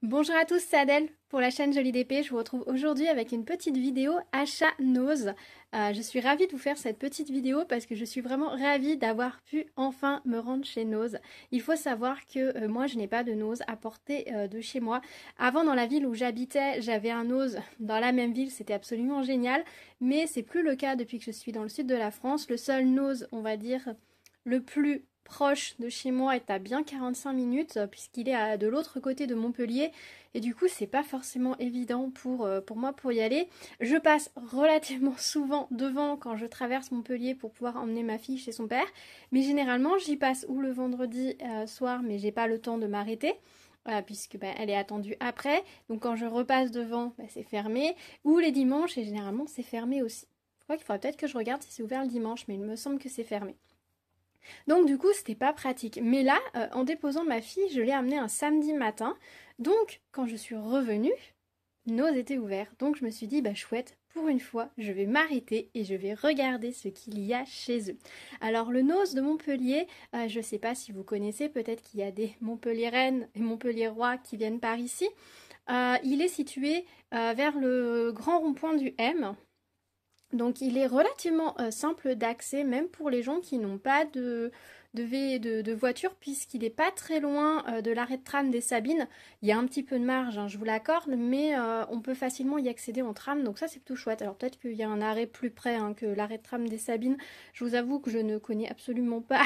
Bonjour à tous, c'est Adèle pour la chaîne Jolie d'Épée. Je vous retrouve aujourd'hui avec une petite vidéo achat Nose. Je suis ravie de vous faire cette petite vidéo parce que je suis vraiment ravie d'avoir pu enfin me rendre chez Nose. Il faut savoir que moi je n'ai pas de Nose à portée de chez moi. Avant, dans la ville où j'habitais, j'avais un Nose dans la même ville, c'était absolument génial. Mais c'est plus le cas depuis que je suis dans le sud de la France. Le seul Nose, on va dire, le plus proche de chez moi est à bien 45 minutes puisqu'il est de l'autre côté de Montpellier et du coup c'est pas forcément évident pour moi pour y aller. Je passe relativement souvent devant quand je traverse Montpellier pour pouvoir emmener ma fille chez son père, mais généralement j'y passe ou le vendredi soir mais j'ai pas le temps de m'arrêter. Puisque elle est attendue après, donc quand je repasse devant c'est fermé, ou les dimanches et généralement c'est fermé aussi. Je crois qu'il faudrait peut-être que je regarde si c'est ouvert le dimanche, mais il me semble que c'est fermé. Donc du coup, c'était pas pratique. Mais là, en déposant ma fille, je l'ai amenée un samedi matin. Donc, quand je suis revenue, Nose était ouvert. Donc je me suis dit, bah chouette, pour une fois, je vais m'arrêter et je vais regarder ce qu'il y a chez eux. Alors le Nose de Montpellier, je sais pas si vous connaissez, peut-être qu'il y a des Montpelliéraines et Montpelliérois qui viennent par ici. Il est situé vers le grand rond-point du M. Donc il est relativement simple d'accès, même pour les gens qui n'ont pas de voiture, puisqu'il n'est pas très loin de l'arrêt de tram des Sabines. Il y a un petit peu de marge, hein, je vous l'accorde, mais on peut facilement y accéder en tram, donc ça c'est plutôt chouette. Alors peut-être qu'il y a un arrêt plus près hein, que l'arrêt de tram des Sabines. Je vous avoue que je ne connais absolument pas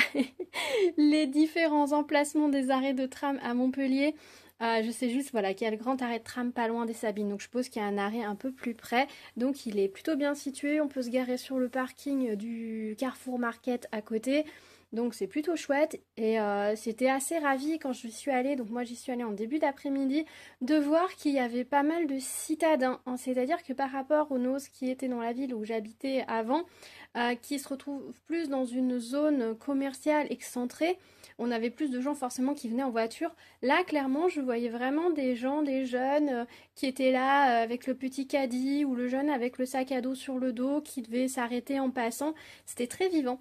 les différents emplacements des arrêts de tram à Montpellier. Je sais juste voilà, qu'il y a le grand arrêt de tram pas loin des Sabines, donc je suppose qu'il y a un arrêt un peu plus près. Donc il est plutôt bien situé, on peut se garer sur le parking du Carrefour Market à côté. Donc c'est plutôt chouette et c'était assez ravi quand je suis allée, donc moi j'y suis allée en début d'après-midi, de voir qu'il y avait pas mal de citadins, hein. C'est-à-dire que par rapport aux NOS qui étaient dans la ville où j'habitais avant, qui se retrouvent plus dans une zone commerciale excentrée, on avait plus de gens forcément qui venaient en voiture. Là, clairement, je voyais vraiment des gens, des jeunes qui étaient là avec le petit caddie ou le jeune avec le sac à dos sur le dos qui devait s'arrêter en passant. C'était très vivant.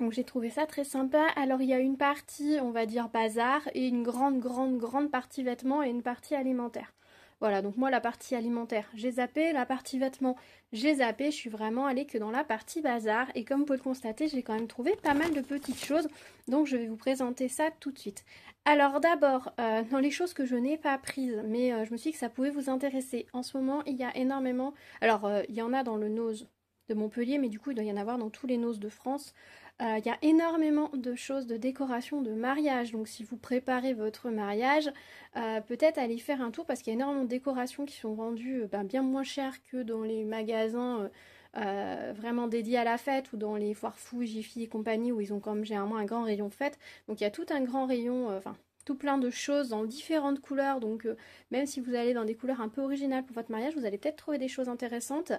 Donc j'ai trouvé ça très sympa. Alors il y a une partie, on va dire bazar, et une grande partie vêtements et une partie alimentaire. Voilà, donc moi la partie alimentaire, j'ai zappé, la partie vêtements, j'ai zappé, je suis vraiment allée que dans la partie bazar. Et comme vous pouvez le constater, j'ai quand même trouvé pas mal de petites choses, donc je vais vous présenter ça tout de suite. Alors d'abord, dans les choses que je n'ai pas prises, mais je me suis dit que ça pouvait vous intéresser. En ce moment, il y a énormément... Alors, il y en a dans le Nose de Montpellier, mais du coup, il doit y en avoir dans tous les Noses de France. Il y a énormément de choses de décoration de mariage, donc si vous préparez votre mariage, peut-être aller faire un tour parce qu'il y a énormément de décorations qui sont vendues bien moins chères que dans les magasins vraiment dédiés à la fête ou dans les foires fous, Jiffy et compagnie où ils ont comme généralement un grand rayon fête. Donc il y a tout un grand rayon, tout plein de choses dans différentes couleurs, donc même si vous allez dans des couleurs un peu originales pour votre mariage, vous allez peut-être trouver des choses intéressantes.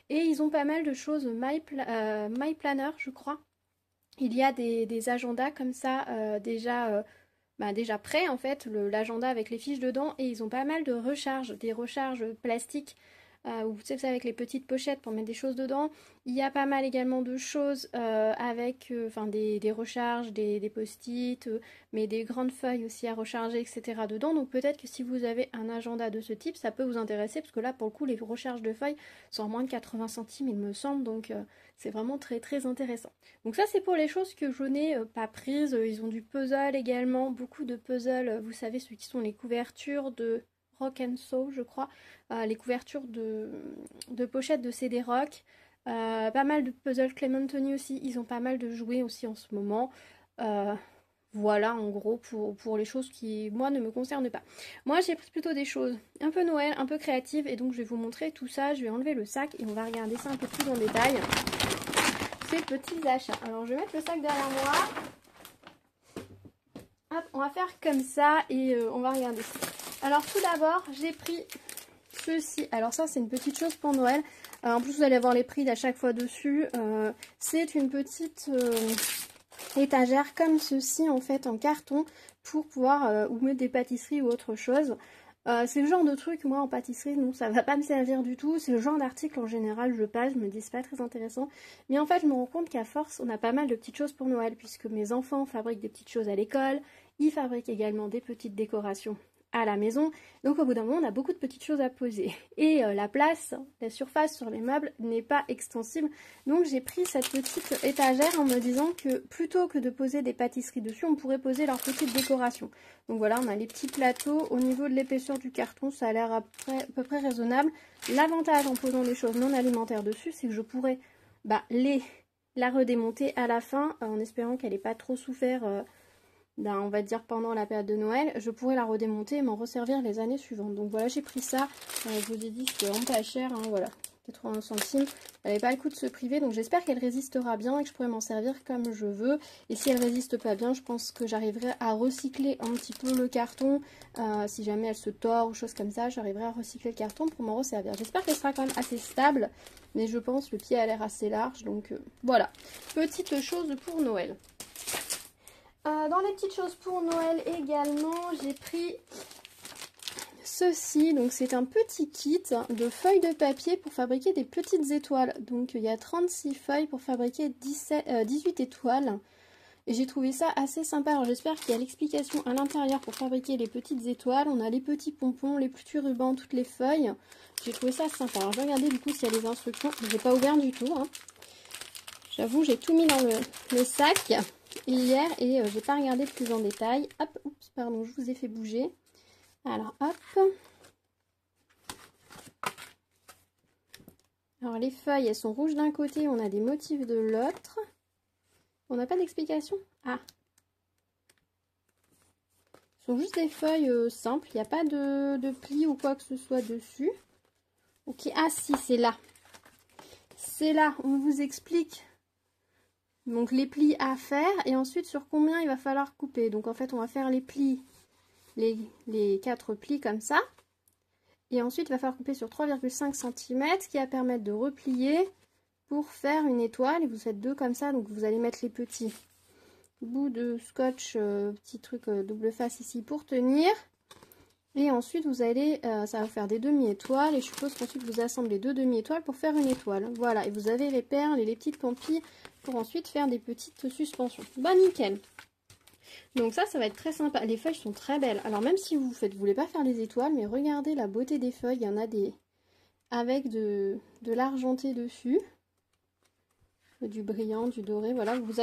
Et ils ont pas mal de choses My Planner, je crois. Il y a des agendas comme ça déjà prêts en fait, l'agenda avec les fiches dedans et ils ont pas mal de recharges, des recharges plastiques où vous savez avec les petites pochettes pour mettre des choses dedans. Il y a pas mal également de choses avec des recharges, des post-it, mais des grandes feuilles aussi à recharger, etc. dedans. Donc peut-être que si vous avez un agenda de ce type, ça peut vous intéresser parce que là pour le coup les recharges de feuilles sont à moins de 80 centimes il me semble, donc c'est vraiment très très intéressant. Donc ça c'est pour les choses que je n'ai pas prises. Ils ont du puzzle également, beaucoup de puzzles, vous savez ceux qui sont les couvertures de Rock and Soul je crois, les couvertures de pochettes de CD Rock, pas mal de puzzles Clementoni aussi, ils ont pas mal de jouets aussi en ce moment. Euh, voilà en gros pour les choses qui moi ne me concernent pas. Moi j'ai pris plutôt des choses un peu Noël, un peu créatives et donc je vais vous montrer tout ça. Je vais enlever le sac et on va regarder ça un peu plus en détail. Ces petits achats. Alors je vais mettre le sac derrière moi. Hop, on va faire comme ça et on va regarder ça. Alors tout d'abord j'ai pris ceci. Alors ça c'est une petite chose pour Noël. En plus vous allez avoir les prix à chaque fois dessus. C'est une petite étagère comme ceci en fait en carton pour pouvoir ou mettre des pâtisseries ou autre chose. C'est le genre de truc, moi en pâtisserie, non ça va pas me servir du tout. C'est le genre d'article en général, je passe, je me dis c'est pas très intéressant. Mais en fait je me rends compte qu'à force on a pas mal de petites choses pour Noël puisque mes enfants fabriquent des petites choses à l'école. Ils fabriquent également des petites décorations à la maison. Donc au bout d'un moment, on a beaucoup de petites choses à poser. Et la place, la surface sur les meubles n'est pas extensible. Donc j'ai pris cette petite étagère en me disant que plutôt que de poser des pâtisseries dessus, on pourrait poser leur petite décoration. Donc voilà, on a les petits plateaux. Au niveau de l'épaisseur du carton, ça a l'air à peu près raisonnable. L'avantage en posant des choses non alimentaires dessus, c'est que je pourrais la redémonter à la fin en espérant qu'elle n'ait pas trop souffert on va dire pendant la période de Noël. Je pourrais la redémonter et m'en resservir les années suivantes. Donc voilà, j'ai pris ça. Je vous ai dit, c'était vraiment pas cher, hein, voilà, 80 centimes. Elle n'avait pas le coup de se priver, donc j'espère qu'elle résistera bien et que je pourrai m'en servir comme je veux. Et si elle résiste pas bien, je pense que j'arriverai à recycler un petit peu le carton. Si jamais elle se tord ou chose comme ça, j'arriverai à recycler le carton pour m'en resservir. J'espère qu'elle sera quand même assez stable, mais je pense que le pied a l'air assez large, donc voilà. Petite chose pour Noël. Dans les petites choses pour Noël également, j'ai pris ceci. Donc c'est un petit kit de feuilles de papier pour fabriquer des petites étoiles. Donc il y a 36 feuilles pour fabriquer 18 étoiles. Et j'ai trouvé ça assez sympa. Alors j'espère qu'il y a l'explication à l'intérieur pour fabriquer les petites étoiles. On a les petits pompons, les petits rubans, toutes les feuilles. J'ai trouvé ça sympa. Alors je vais regarder du coup s'il y a les instructions. Je n'ai pas ouvert du tout, hein. J'avoue, j'ai tout mis dans le sac hier et j'ai pas regardé plus en détail. Hop, oups, pardon, je vous ai fait bouger. Alors, hop. Alors, les feuilles, elles sont rouges d'un côté, on a des motifs de l'autre. On n'a pas d'explication? Ah. Ce sont juste des feuilles simples, il n'y a pas de plis ou quoi que ce soit dessus. Ok, ah si, c'est là. C'est là, on vous explique. Donc les plis à faire et ensuite sur combien il va falloir couper. Donc en fait on va faire les plis, les 4 plis comme ça. Et ensuite il va falloir couper sur 3,5 cm, ce qui va permettre de replier pour faire une étoile. Et vous faites 2 comme ça, donc vous allez mettre les petits bouts de scotch, petit truc double face ici pour tenir. Et ensuite vous allez, ça va faire des demi-étoiles et je suppose qu'ensuite vous assemblez 2 demi-étoiles pour faire une étoile. Voilà, et vous avez les perles et les petites pampilles pour ensuite faire des petites suspensions. Bah nickel. Donc ça va être très sympa. Les feuilles sont très belles. Alors même si vous voulez pas faire les étoiles, mais regardez la beauté des feuilles. Il y en a des avec de l'argenté dessus. Du brillant, du doré, voilà, vous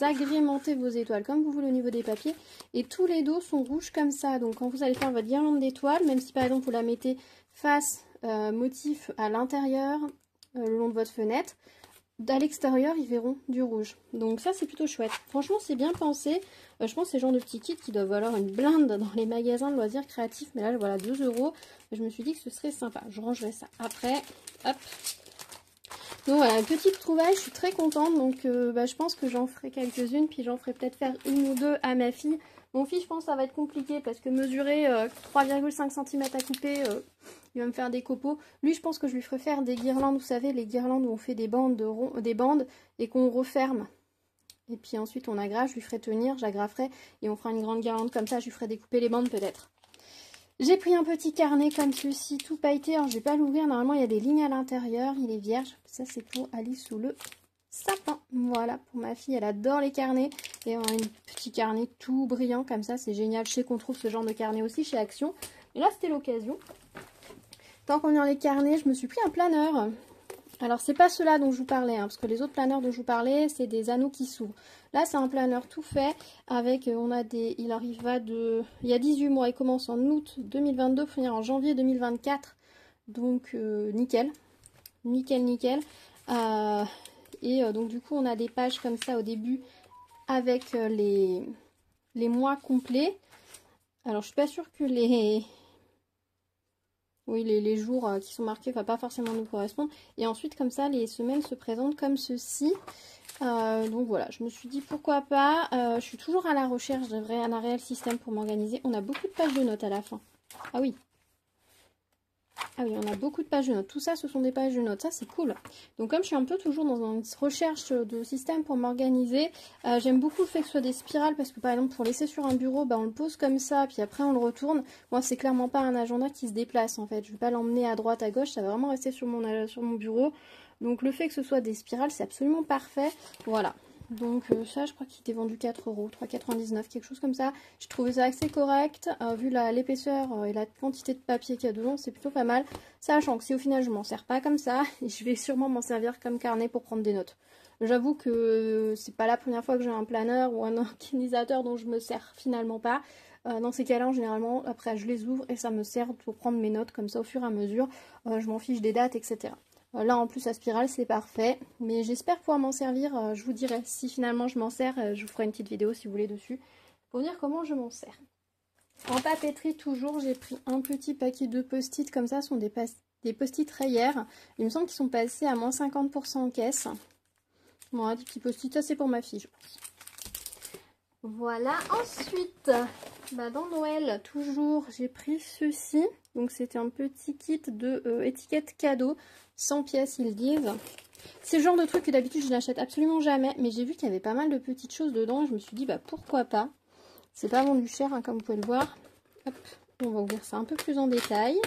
agrémentez vos étoiles comme vous voulez au niveau des papiers. Et tous les dos sont rouges comme ça. Donc quand vous allez faire votre guirlande d'étoiles, même si par exemple vous la mettez face motif à l'intérieur, le long de votre fenêtre, à l'extérieur ils verront du rouge. Donc ça c'est plutôt chouette. Franchement c'est bien pensé. Je pense que c'est le genre de petits kits qui doivent valoir une blinde dans les magasins de loisirs créatifs. Mais là voilà, 2 €. Je me suis dit que ce serait sympa. Je rangerai ça après. Hop. Donc voilà, petite trouvaille, je suis très contente. Donc je pense que j'en ferai quelques-unes. Puis j'en ferai peut-être faire 1 ou 2 à ma fille. Mon fils, je pense que ça va être compliqué parce que mesurer 3,5 cm à couper, il va me faire des copeaux. Lui, je pense que je lui ferai faire des guirlandes. Vous savez, les guirlandes où on fait des bandes, et qu'on referme. Et puis ensuite, on agrafe, je lui ferai tenir, j'agraferai et on fera une grande guirlande comme ça. Je lui ferai découper les bandes peut-être. J'ai pris un petit carnet comme ceci, tout pailleté. Alors, je vais pas l'ouvrir. Normalement, il y a des lignes à l'intérieur. Il est vierge. Ça, c'est pour Alice sous le sapin. Voilà, pour ma fille, elle adore les carnets. Et on a un petit carnet tout brillant comme ça. C'est génial. Je sais qu'on trouve ce genre de carnet aussi chez Action. Mais là, c'était l'occasion. Tant qu'on est dans les carnets, je me suis pris un planeur. Alors, c'est pas ceux-là dont je vous parlais, hein, parce que les autres planeurs dont je vous parlais, c'est des anneaux qui s'ouvrent. Là, c'est un planeur tout fait avec, il y a 18 mois, il commence en août 2022, pour finir en janvier 2024. Donc, nickel. Nickel, nickel. Donc, du coup, on a des pages comme ça au début avec les mois complets. Alors, je suis pas sûre que les jours qui sont marqués, pas forcément nous correspondent. Et ensuite, comme ça, les semaines se présentent comme ceci. Donc voilà, je me suis dit pourquoi pas. Je suis toujours à la recherche d'un réel système pour m'organiser. On a beaucoup de pages de notes à la fin. Ah oui. Ah oui, on a beaucoup de pages de notes. Tout ça, ce sont des pages de notes. Ça, c'est cool. Donc comme je suis un peu toujours dans une recherche de système pour m'organiser, j'aime beaucoup le fait que ce soit des spirales parce que par exemple, pour laisser sur un bureau, on le pose comme ça, puis après on le retourne. Moi, c'est clairement pas un agenda qui se déplace en fait. Je vais pas l'emmener à droite, à gauche. Ça va vraiment rester sur mon bureau. Donc le fait que ce soit des spirales, c'est absolument parfait. Voilà. Donc ça, je crois qu'il était vendu 4 €, 3,99 €, quelque chose comme ça. Je trouvais ça assez correct, vu l'épaisseur et la quantité de papier qu'il y a dedans, c'est plutôt pas mal. Sachant que si au final je m'en sers pas comme ça, je vais sûrement m'en servir comme carnet pour prendre des notes. J'avoue que c'est pas la première fois que j'ai un planeur ou un organisateur dont je me sers finalement pas. Dans ces cas-là, généralement, après je les ouvre et ça me sert pour prendre mes notes comme ça au fur et à mesure. Je m'en fiche des dates, etc. Là en plus la spirale c'est parfait, mais j'espère pouvoir m'en servir, je vous dirai si finalement je m'en sers, je vous ferai une petite vidéo si vous voulez dessus, pour dire comment je m'en sers. En papeterie toujours, j'ai pris un petit paquet de post-it, comme ça, ce sont des post-it rayères, il me semble qu'ils sont passés à moins 50% en caisse. Bon, des petits post-it, ça c'est pour ma fille je pense. Voilà, ensuite, dans Noël, toujours, j'ai pris ceci. Donc c'était un petit kit de étiquettes cadeaux, 100 pièces ils disent. C'est le genre de truc que d'habitude je n'achète absolument jamais, mais j'ai vu qu'il y avait pas mal de petites choses dedans et je me suis dit pourquoi pas. C'est pas vendu cher comme vous pouvez le voir. Hop, on va ouvrir ça un peu plus en détail.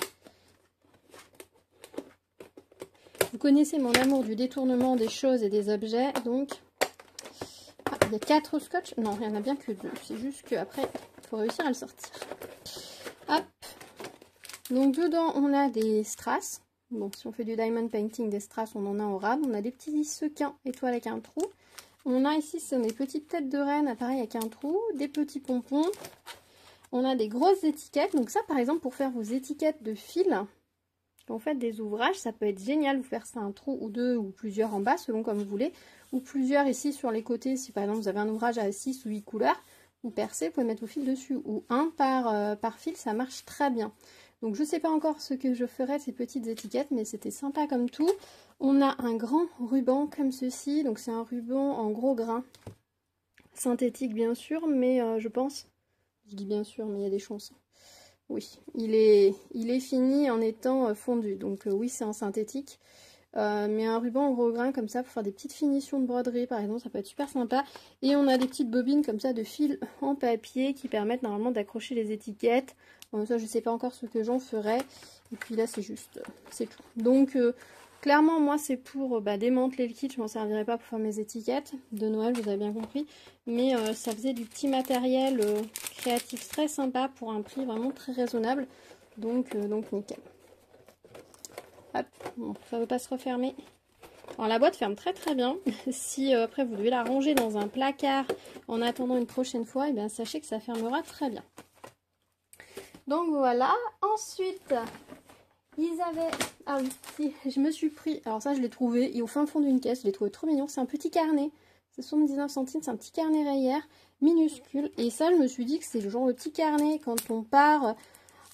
Vous connaissez mon amour du détournement des choses et des objets, donc... il y a 4 scotch. Non, il n'y en a bien que 2. C'est juste qu'après, il faut réussir à le sortir. Hop. Donc dedans, on a des strass. Bon, si on fait du diamond painting, des strass, on en a en rab. On a des petits sequins étoiles avec un trou. On a ici, ce sont des petites têtes de reine, pareil avec un trou. Des petits pompons. On a des grosses étiquettes. Donc ça, par exemple, pour faire vos étiquettes de fil, quand vous faites des ouvrages, ça peut être génial. Vous faire ça un trou ou deux ou plusieurs en bas, selon comme vous voulez. Ou plusieurs ici sur les côtés, si par exemple vous avez un ouvrage à 6 ou 8 couleurs, vous percez, vous pouvez mettre vos fils dessus, ou un par fil, ça marche très bien. Donc je ne sais pas encore ce que je ferai de ces petites étiquettes, mais c'était sympa comme tout. On a un grand ruban comme ceci, donc c'est un ruban en gros grain, synthétique bien sûr, mais je pense, je dis bien sûr, mais il y a des chances. Oui, il est fini en étant fondu, donc oui c'est en synthétique. Mais un ruban en gros grain comme ça pour faire des petites finitions de broderie par exemple, ça peut être super sympa. Et on a des petites bobines comme ça de fil en papier qui permettent normalement d'accrocher les étiquettes. Bon, ça je sais pas encore ce que j'en ferai. Et puis là c'est juste, c'est tout. Donc clairement moi c'est pour démanteler le kit, je m'en servirai pas pour faire mes étiquettes de Noël, vous avez bien compris. Mais ça faisait du petit matériel créatif très sympa pour un prix vraiment très raisonnable. Donc nickel. Hop, bon, ça ne veut pas se refermer. Alors la boîte ferme très très bien. Si après vous devez la ranger dans un placard en attendant une prochaine fois, et bien sachez que ça fermera très bien. Donc voilà. Ensuite, ils avaient... Ah oui, si, je me suis pris... Alors ça je l'ai trouvé, et au fin fond d'une caisse, je l'ai trouvé trop mignon. C'est un petit carnet. C'est 79 centimes, c'est un petit carnet rayère minuscule. Et ça je me suis dit que c'est le genre de petit carnet quand on part...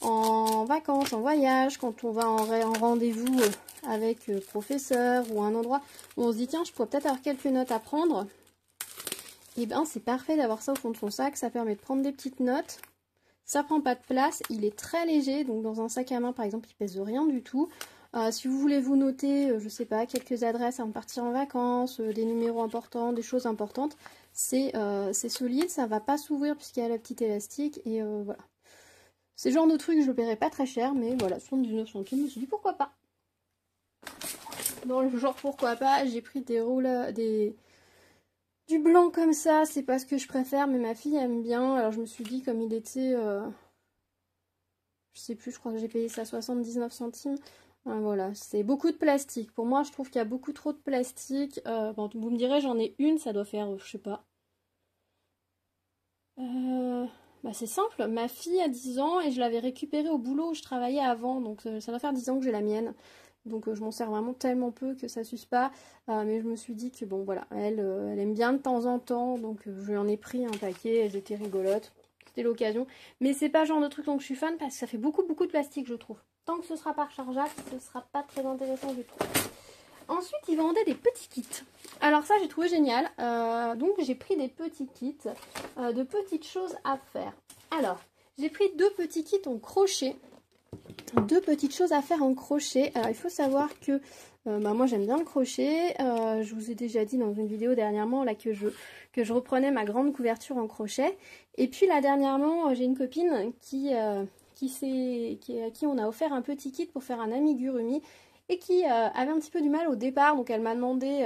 en vacances, en voyage, quand on va en rendez-vous avec professeur ou un endroit où on se dit tiens je pourrais peut-être avoir quelques notes à prendre, et bien c'est parfait d'avoir ça au fond de son sac, ça permet de prendre des petites notes, ça prend pas de place, il est très léger, donc dans un sac à main par exemple il pèse rien du tout. Si vous voulez vous noter, je sais pas, quelques adresses avant de partir en vacances, des numéros importants, des choses importantes, c'est solide, ça va pas s'ouvrir puisqu'il y a la petite élastique et voilà. C'est le genre de truc, je le paierai pas très cher, mais voilà, 79 centimes, je me suis dit pourquoi pas. Dans le genre pourquoi pas, j'ai pris du blanc comme ça, c'est pas ce que je préfère, mais ma fille aime bien. Alors je me suis dit, comme il était, je sais plus, je crois que j'ai payé ça 79 centimes. Voilà, c'est beaucoup de plastique. Pour moi, je trouve qu'il y a beaucoup trop de plastique. Bon, vous me direz, j'en ai une, ça doit faire, je sais pas. C'est simple, ma fille a 10 ans et je l'avais récupérée au boulot où je travaillais avant, donc ça doit faire 10 ans que j'ai la mienne. Donc je m'en sers vraiment tellement peu que ça s'use pas. Mais je me suis dit que bon voilà, elle aime bien de temps en temps, donc je lui en ai pris un paquet, elles étaient rigolotes. C'était l'occasion. Mais c'est pas le genre de truc dont je suis fan parce que ça fait beaucoup de plastique je trouve. Tant que ce sera pas rechargeable, ce sera pas très intéressant du tout. Ensuite, ils vendaient des petits kits. Alors ça, j'ai trouvé génial. Donc, j'ai pris des petits kits de petites choses à faire. Alors, j'ai pris 2 petits kits en crochet. 2 petites choses à faire en crochet. Alors, il faut savoir que moi, j'aime bien le crochet. Je vous ai déjà dit dans une vidéo dernièrement là que je reprenais ma grande couverture en crochet. Et puis là, dernièrement, j'ai une copine à qui on a offert un petit kit pour faire un amigurumi. Et qui avait un petit peu du mal au départ, donc elle m'a demandé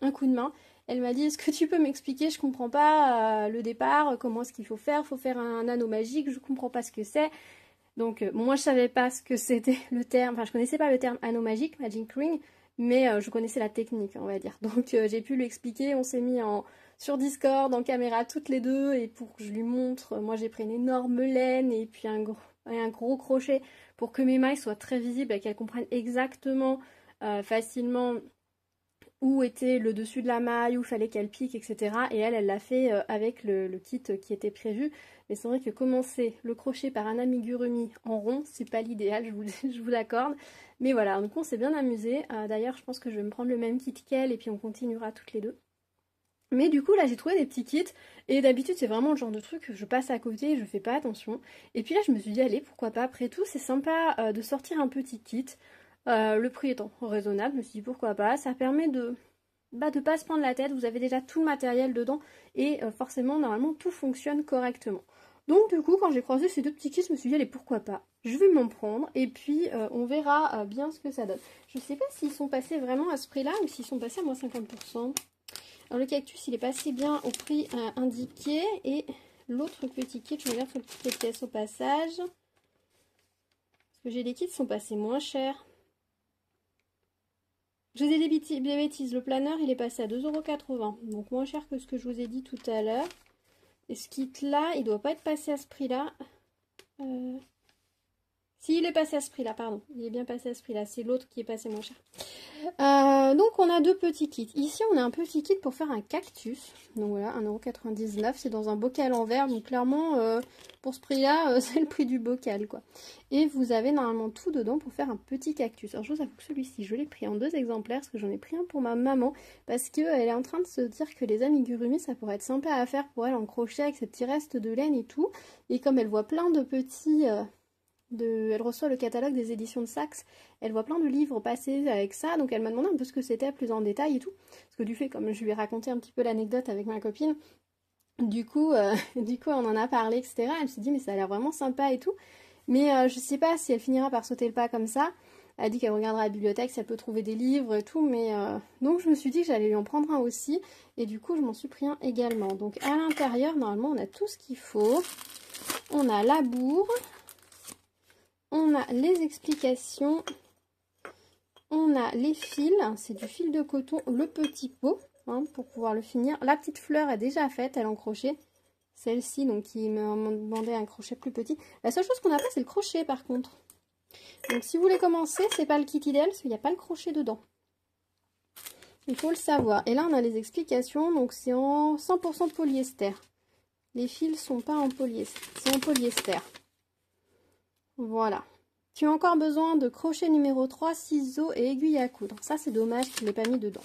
un coup de main. Elle m'a dit, est-ce que tu peux m'expliquer, je comprends pas le départ, comment est-ce qu'il faut faire un anneau magique, je comprends pas ce que c'est. Donc bon, moi je savais pas ce que c'était le terme, enfin je connaissais pas le terme anneau magique, magic ring, mais je connaissais la technique, on va dire. Donc j'ai pu lui expliquer, on s'est mis sur Discord, en caméra toutes les deux, et pour que je lui montre, moi j'ai pris une énorme laine et puis un gros crochet pour que mes mailles soient très visibles et qu'elles comprennent exactement facilement où était le dessus de la maille, où il fallait qu'elle pique, etc. Et elle l'a fait avec le kit qui était prévu. Mais c'est vrai que commencer le crochet par un amigurumi en rond, c'est pas l'idéal, je vous l'accorde. Mais voilà, donc on s'est bien amusé. D'ailleurs, je pense que je vais me prendre le même kit qu'elle et puis on continuera toutes les deux. Mais du coup, là, j'ai trouvé des petits kits. Et d'habitude, c'est vraiment le genre de truc que je passe à côté et je fais pas attention. Et puis là, je me suis dit, allez, pourquoi pas. Après tout, c'est sympa de sortir un petit kit. Le prix étant raisonnable, je me suis dit pourquoi pas, ça permet de pas se prendre la tête, vous avez déjà tout le matériel dedans et forcément normalement tout fonctionne correctement. Donc du coup quand j'ai croisé ces deux petits kits, je me suis dit allez pourquoi pas, je vais m'en prendre et puis on verra bien ce que ça donne. Je sais pas s'ils sont passés vraiment à ce prix là ou s'ils sont passés à moins 50%. Alors le cactus il est passé bien au prix indiqué et l'autre petit kit, je regarde sur le petit pièces au passage. Parce que j'ai des kits qui sont passés moins chers. Je vous ai des bêtises, le planeur il est passé à 2,80 €, donc moins cher que ce que je vous ai dit tout à l'heure. Et ce kit là, il doit pas être passé à ce prix là. Si, il est passé à ce prix là, pardon. Il est bien passé à ce prix là, c'est l'autre qui est passé moins cher. Donc on a deux petits kits. Ici on a un petit kit pour faire un cactus. Donc voilà, 1,99 €. C'est dans un bocal en verre. Donc clairement, pour ce prix là, c'est le prix du bocal quoi. Et vous avez normalement tout dedans pour faire un petit cactus. Alors je vous avoue que celui-ci, je l'ai pris en 2 exemplaires. Parce que j'en ai pris un pour ma maman. Parce qu'elle est en train de se dire que les amigurumi, ça pourrait être sympa à faire pour elle en crochet avec ses petits restes de laine et tout. Et comme elle voit plein de petits... elle reçoit le catalogue des éditions de Saxe, elle voit plein de livres passer avec ça, donc elle m'a demandé un peu ce que c'était plus en détail et tout, parce que du fait, comme je lui ai raconté un petit peu l'anecdote avec ma copine, du coup on en a parlé, etc. Elle s'est dit mais ça a l'air vraiment sympa et tout, mais je sais pas si elle finira par sauter le pas comme ça. Elle a dit qu'elle regardera la bibliothèque si elle peut trouver des livres et tout, mais donc je me suis dit que j'allais lui en prendre un aussi, et du coup je m'en suis pris un également. Donc à l'intérieur, normalement on a tout ce qu'il faut, on a la bourre, on a les explications, on a les fils, c'est du fil de coton, le petit pot, hein, pour pouvoir le finir. La petite fleur est déjà faite, elle est en crochet. Celle-ci, donc, qui m'a demandé un crochet plus petit. La seule chose qu'on n'a pas, c'est le crochet, par contre. Donc, si vous voulez commencer, c'est pas le kit idéal, parce qu'il n'y a pas le crochet dedans. Il faut le savoir. Et là, on a les explications, donc c'est en 100% polyester. Les fils sont pas en polyester, c'est en polyester. Voilà. Tu as encore besoin de crochet numéro 3, ciseaux et aiguilles à coudre. Ça, c'est dommage qu'il ne l'ait pas mis dedans.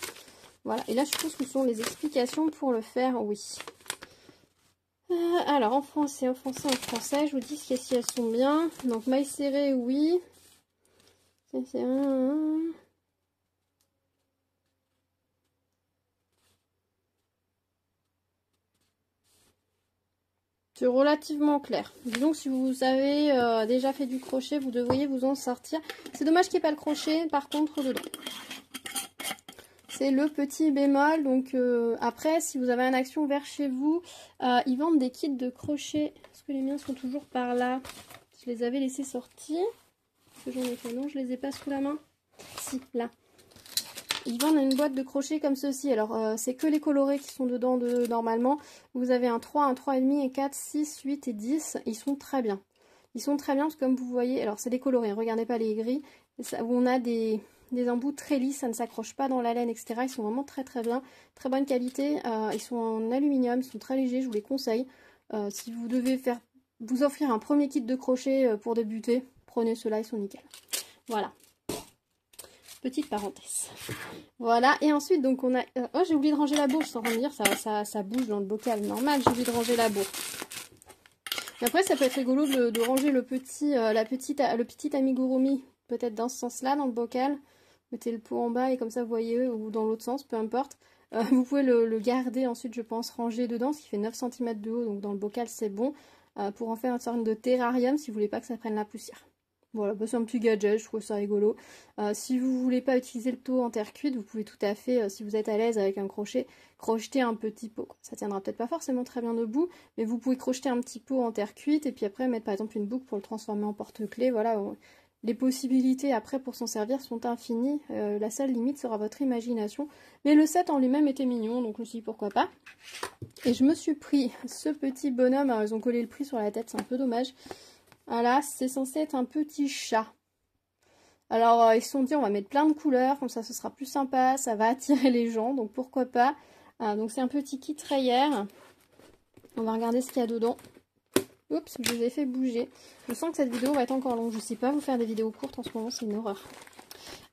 Voilà. Et là, je pense que ce sont les explications pour le faire, oui. Alors, en français, je vous dis si elles sont bien. Donc, maille serrée, oui. C'est relativement clair. Disons que si vous avez déjà fait du crochet, vous devriez vous en sortir. C'est dommage qu'il n'y ait pas le crochet, par contre, dedans. C'est le petit bémol. Donc après, si vous avez un action vers chez vous, ils vendent des kits de crochet. Est-ce que les miens sont toujours par là? Je les avais laissés sortir. Est-ce que j'en ai fait? Non, je les ai pas sous la main. Si, là. Ils vendent une boîte de crochet comme ceci. Alors, c'est que les colorés qui sont dedans normalement. Vous avez un 3, un 3,5 et 4, 6, 8 et 10. Ils sont très bien. Ils sont très bien parce que comme vous voyez, alors c'est des colorés, regardez pas les gris. Ça, où on a des embouts très lisses, ça ne s'accroche pas dans la laine, etc. Ils sont vraiment très très bien. Très bonne qualité. Ils sont en aluminium, ils sont très légers, je vous les conseille. Si vous devez vous offrir un premier kit de crochet pour débuter, prenez ceux-là, ils sont nickel. Voilà. Petite parenthèse. Voilà, et ensuite, donc on a... oh, j'ai oublié de ranger la bourse, sans dire, ça bouge dans le bocal. Normal, j'ai oublié de ranger la bourse. Et après, ça peut être rigolo de ranger le petit amigurumi, peut-être dans ce sens-là, dans le bocal. Mettez le pot en bas et comme ça, vous voyez, ou dans l'autre sens, peu importe. Vous pouvez le garder ensuite, je pense, rangé dedans, ce qui fait 9 cm de haut, donc dans le bocal, c'est bon. Pour en faire une sorte de terrarium, si vous voulez pas que ça prenne la poussière. Voilà, bah, c'est un petit gadget, je trouve ça rigolo. Si vous voulez pas utiliser le pot en terre cuite, vous pouvez tout à fait, si vous êtes à l'aise avec un crochet, crocheter un petit pot. Ça tiendra peut-être pas forcément très bien debout, mais vous pouvez crocheter un petit pot en terre cuite et puis après mettre par exemple une boucle pour le transformer en porte-clés. Voilà, les possibilités après pour s'en servir sont infinies. La seule limite sera votre imagination. Mais le set en lui-même était mignon, donc je me suis dit pourquoi pas. Et je me suis pris ce petit bonhomme. Alors ils ont collé le prix sur la tête, c'est un peu dommage. Voilà, c'est censé être un petit chat. Alors, ils se sont dit, on va mettre plein de couleurs, comme ça, ce sera plus sympa, ça va attirer les gens, donc pourquoi pas. Donc, c'est un petit kit rayère. On va regarder ce qu'il y a dedans. Oups, je les ai fait bouger. Je sens que cette vidéo va être encore longue. Je ne sais pas vous faire des vidéos courtes en ce moment, c'est une horreur.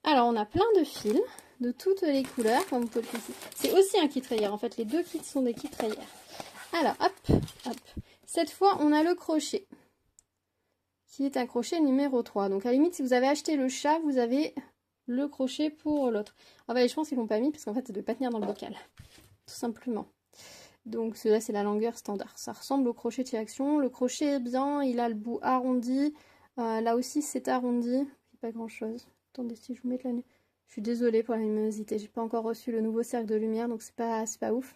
Alors, on a plein de fils, de toutes les couleurs, comme vous pouvez le voir. C'est aussi un kit rayère, en fait, les deux kits sont des kits rayères. Alors, hop, hop. Cette fois, on a le crochet, qui est un crochet numéro 3. Donc à la limite, si vous avez acheté le chat, vous avez le crochet pour l'autre. En fait, je pense qu'ils l'ont pas mis parce qu'en fait, ça ne doit pas tenir dans le bocal. Tout simplement. Donc celui-là, c'est la longueur standard. Ça ressemble au crochet de chez Action. Le crochet est bien, il a le bout arrondi. Là aussi, c'est arrondi. Pas grand-chose. Attendez, si je vous mets la... Je suis désolée pour la luminosité. J'ai pas encore reçu le nouveau cercle de lumière, donc c'est pas ouf.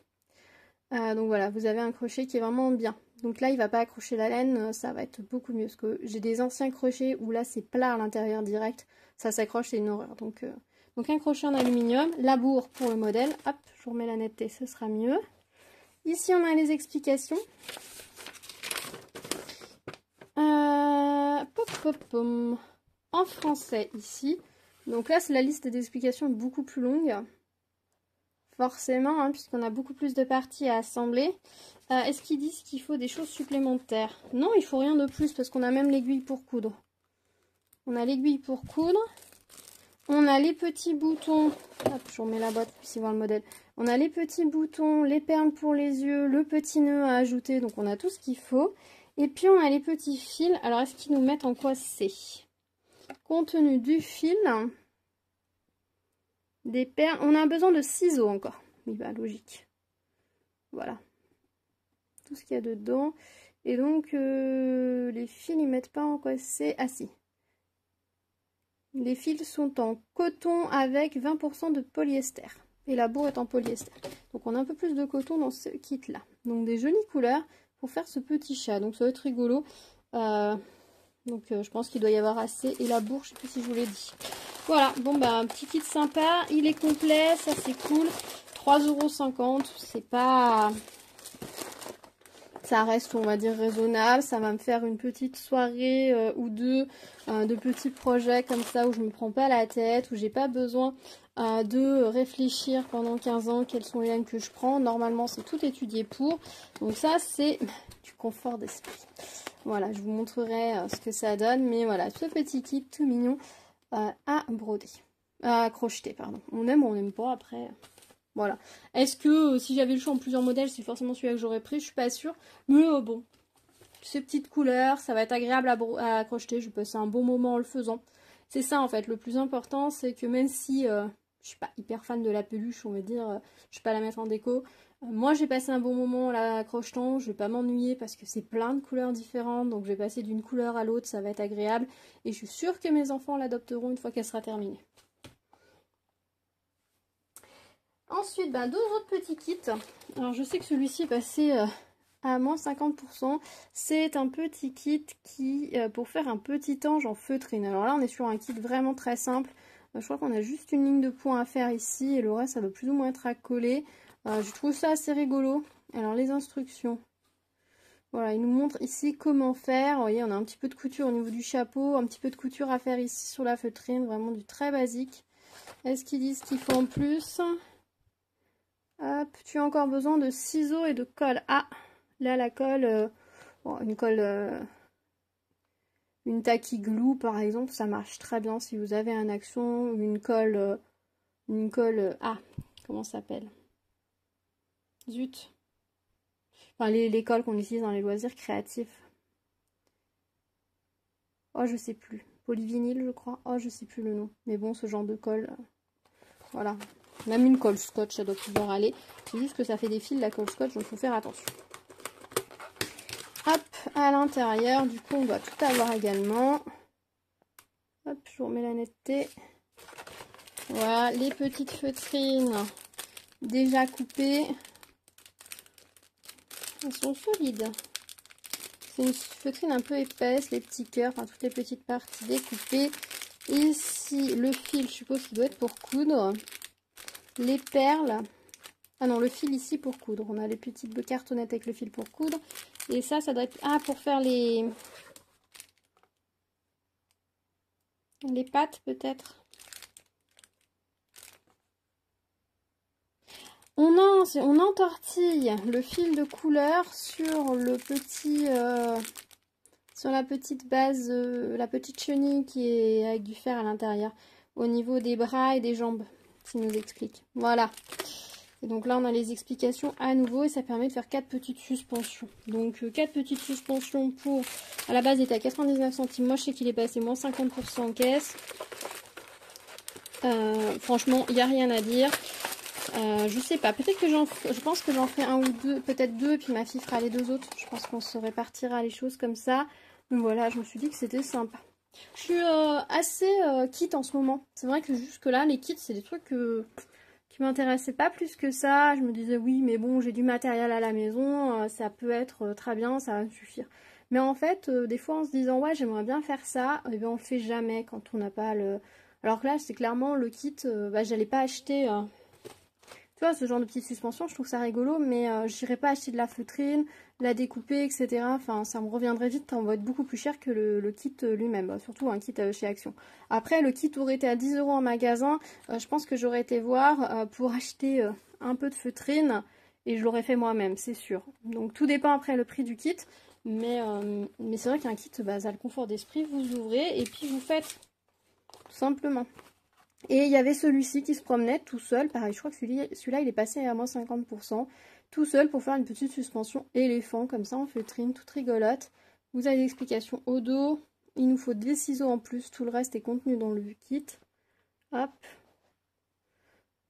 Donc voilà, vous avez un crochet qui est vraiment bien. Donc là, il va pas accrocher la laine, ça va être beaucoup mieux. Parce que j'ai des anciens crochets où là, c'est plat à l'intérieur direct. Ça s'accroche, c'est une horreur. Donc un crochet en aluminium. Labour pour le modèle. Hop, je vous remets la netteté, ce sera mieux. Ici, on a les explications. En français, ici. Donc là, c'est la liste des explications beaucoup plus longue. Forcément, hein, puisqu'on a beaucoup plus de parties à assembler. Est-ce qu'ils disent qu'il faut des choses supplémentaires? Non, il faut rien de plus parce qu'on a même l'aiguille pour coudre. On a l'aiguille pour coudre. On a les petits boutons. Hop, je remets la boîte pour puissiez voir le modèle. On a les petits boutons, les perles pour les yeux, le petit nœud à ajouter. Donc on a tout ce qu'il faut. Et puis on a les petits fils. Alors est-ce qu'ils nous mettent en quoi c'est? Contenu du fil. Des perles. On a besoin de ciseaux encore. Oui, bah logique. Voilà. Tout ce qu'il y a dedans. Et donc, les fils, ils mettent pas en quoi c'est... Ah si. Les fils sont en coton avec 20% de polyester. Et la bourre est en polyester. Donc, on a un peu plus de coton dans ce kit-là. Donc, des jolies couleurs pour faire ce petit chat. Donc, ça va être rigolo. Je pense qu'il doit y avoir assez. Et la bourre, je sais plus si je vous l'ai dit. Voilà. Bon, bah, un petit kit sympa. Il est complet. Ça, c'est cool. 3,50 €. C'est pas... Ça reste, on va dire, raisonnable. Ça va me faire une petite soirée ou deux de petits projets comme ça où je me prends pas la tête, où j'ai pas besoin de réfléchir pendant 15 ans quelles sont les laines que je prends. Normalement, c'est tout étudié pour. Donc ça, c'est du confort d'esprit. Voilà, je vous montrerai ce que ça donne. Mais voilà, ce petit kit tout mignon à broder. À crocheter, pardon. On aime ou on n'aime pas après... Voilà. Est-ce que si j'avais le choix en plusieurs modèles, c'est forcément celui-là que j'aurais pris? Je suis pas sûre. Mais bon, ces petites couleurs, ça va être agréable à crocheter. Je vais passer un bon moment en le faisant. C'est ça en fait. Le plus important, c'est que même si je suis pas hyper fan de la peluche, on va dire, je vais pas la mettre en déco. Moi, j'ai passé un bon moment là crochetant. Je vais pas m'ennuyer parce que c'est plein de couleurs différentes. Donc, je vais passer d'une couleur à l'autre. Ça va être agréable. Et je suis sûre que mes enfants l'adopteront une fois qu'elle sera terminée. Ensuite, deux autres petits kits. Alors, je sais que celui-ci est passé à moins 50%. C'est un petit kit qui pour faire un petit ange en feutrine. Alors là, on est sur un kit vraiment très simple. Je crois qu'on a juste une ligne de points à faire ici. Et le reste, ça doit plus ou moins être à coller. Je trouve ça assez rigolo. Alors, les instructions. Voilà, il nous montre ici comment faire. Vous voyez, on a un petit peu de couture au niveau du chapeau. Un petit peu de couture à faire ici sur la feutrine. Vraiment du très basique. Est-ce qu'ils disent qu'il faut en plus ? Hop, tu as encore besoin de ciseaux et de colle. Ah, là la colle, une colle, une tacky glue par exemple, ça marche très bien si vous avez un Action ou une colle, ah, comment ça s'appelle? Zut. Enfin, les colles qu'on utilise dans les loisirs créatifs. Oh, je sais plus. Polyvinyl, je crois. Oh, je sais plus le nom. Mais bon, ce genre de colle, voilà. Même une colle scotch, ça doit pouvoir aller. C'est juste que ça fait des fils, la colle scotch, donc il faut faire attention. Hop, à l'intérieur, du coup, on doit tout avoir également. Hop, je vous remets la netteté. Voilà, les petites feutrines déjà coupées. Elles sont solides. C'est une feutrine un peu épaisse, les petits cœurs, enfin toutes les petites parties découpées. Ici, le fil, je suppose qu'il doit être pour coudre. Les perles. Ah non, le fil ici pour coudre. On a les petites cartonnettes avec le fil pour coudre. Et ça doit être... Ah, pour faire les pattes peut-être. On entortille le fil de couleur sur le petit... sur la petite base, la petite chenille qui est avec du fer à l'intérieur. Au niveau des bras et des jambes. S'il nous explique. Voilà. Et donc là, on a les explications à nouveau et ça permet de faire 4 petites suspensions. Donc 4 petites suspensions pour... À la base, il était à 99 centimes. Moi, je sais qu'il est passé moins 50% en caisse. Franchement, il n'y a rien à dire. Je sais pas. Peut-être que je pense que j'en ferai un ou deux, peut-être deux, puis ma fille fera les deux autres. Je pense qu'on se répartira les choses comme ça. Donc voilà, je me suis dit que c'était sympa. Je suis assez kit en ce moment. C'est vrai que jusque là, les kits, c'est des trucs qui m'intéressaient pas plus que ça. Je me disais oui, mais bon, j'ai du matériel à la maison, ça peut être très bien, ça va me suffire. Mais en fait, des fois en se disant ouais, j'aimerais bien faire ça, et bien on le fait jamais quand on n'a pas le... Alors que là, c'est clairement le kit, j'allais pas acheter... Tu vois, ce genre de petite suspension, je trouve ça rigolo, mais j'irai pas acheter de la feutrine, la découper, etc. Enfin, ça me reviendrait vite, ça va être beaucoup plus cher que le kit lui-même, surtout un kit chez Action. Après, le kit aurait été à 10 € en magasin, je pense que j'aurais été voir pour acheter un peu de feutrine, et je l'aurais fait moi-même, c'est sûr. Donc tout dépend après le prix du kit, mais c'est vrai qu'un kit, ça a le confort d'esprit, vous ouvrez, et puis vous faites, tout simplement. Et il y avait celui-ci qui se promenait tout seul. Pareil, je crois que celui-là, il est passé à moins 50%. Tout seul pour faire une petite suspension éléphant, comme ça, en feutrine, toute rigolote. Vous avez l'explication au dos. Il nous faut des ciseaux en plus. Tout le reste est contenu dans le kit. Hop.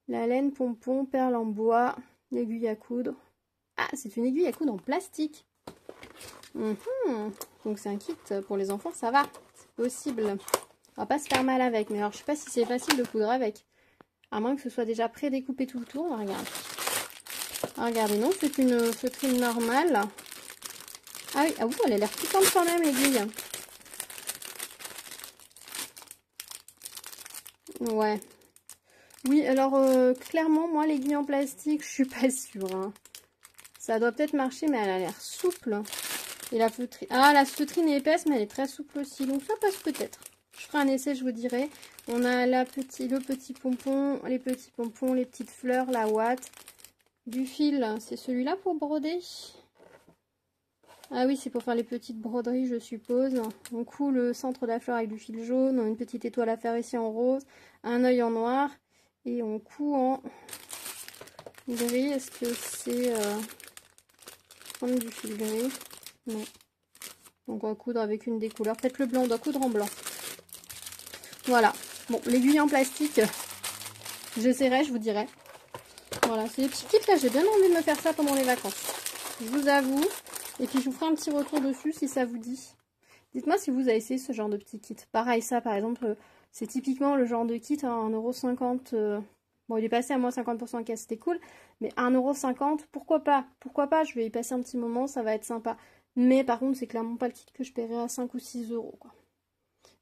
La laine pompon, perle en bois, l'aiguille à coudre. Ah, c'est une aiguille à coudre en plastique. Donc c'est un kit pour les enfants, ça va. C'est possible. On va pas se faire mal avec, mais alors je sais pas si c'est facile de coudre avec. À moins que ce soit déjà pré-découpé tout le tour. On regarde. Regardez, non, c'est une feutrine normale. Ah oui, elle a l'air piquante quand même, l'aiguille. Ouais. Oui, alors clairement, moi, l'aiguille en plastique, je suis pas sûre. Hein. Ça doit peut-être marcher, mais elle a l'air souple. Et la feutrine... Ah, la feutrine est épaisse, mais elle est très souple aussi. Donc ça passe peut-être. Je ferai un essai, je vous dirai. On a le petit pompon, les petits pompons, les petites fleurs, la ouate. Du fil, c'est celui-là pour broder. Ah oui, c'est pour faire les petites broderies, je suppose. On coud le centre de la fleur avec du fil jaune. On a une petite étoile à faire ici en rose. Un œil en noir. Et on coud en gris. Est-ce que c'est... prendre du fil gris? Non. Donc on va coudre avec une des couleurs. Peut-être le blanc, on doit coudre en blanc. Voilà. Bon, l'aiguille en plastique, j'essaierai, je vous dirai. Voilà, c'est les petits kits là, j'ai bien envie de me faire ça pendant les vacances. Je vous avoue. Et puis je vous ferai un petit retour dessus si ça vous dit. Dites-moi si vous avez essayé ce genre de petit kit. Pareil, ça par exemple, c'est typiquement le genre de kit à 1,50 €. Bon, il est passé à moins 50% en caisse, c'était cool. Mais 1,50 €, pourquoi pas? Pourquoi pas? Je vais y passer un petit moment, ça va être sympa. Mais par contre, c'est clairement pas le kit que je paierai à 5 ou 6 € quoi.